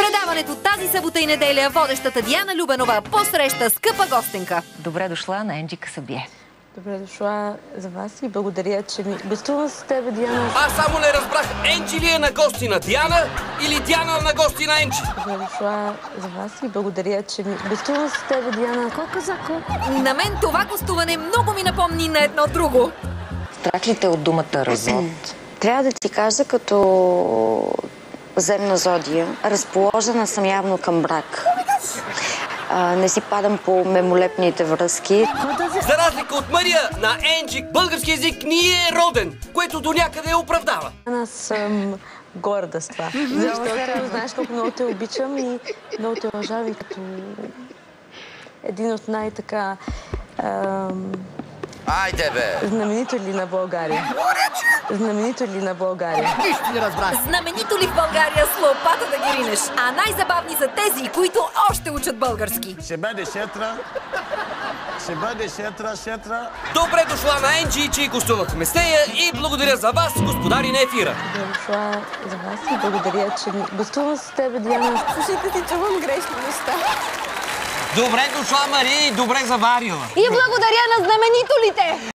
предаването тази събота и неделя водещата Диана Любенова посреща скъпа гостенка. Добре дошла на Енджи Касабие. Добре дошла за вас и благодаря, че ми гостувам с тебе, Диана. Аз само не разбрах, Енджи ли е на гости на Диана или Диана на гости на Енджи? Добре дошла за вас и благодаря, че ми гостувам с тебе, Диана. На мен това гостуване много ми напомни на едно друго. Страх ли те от думата развод? Трябва да ти кажа, като земна зодия, разположена съм явно към брак. Не си падам по мимолетните връзки. За разлика от Мария, на Енджи български език ни е роден, което до някъде я оправдава. Аз съм горда с това. Защото знаеш колко много те обичам и много те уважавам и като един от най-така Айде бе! знаменители на България. Знаменители на България. Знаменито ли в България с лопата да ги ринеш? А най-забавни са тези, които още учат български. Ще бъде шетра. Ще бъде шетра. Добре дошла на Енджи, че гостувахме с нея и благодаря за вас, господари на ефира. Добре дошла за вас и благодаря, че ми гостувам с тебе, Диана. Слушайте си, чувам грешни неща. Добре дошла, Мария, и добре заварила. И благодаря на знаменитолите!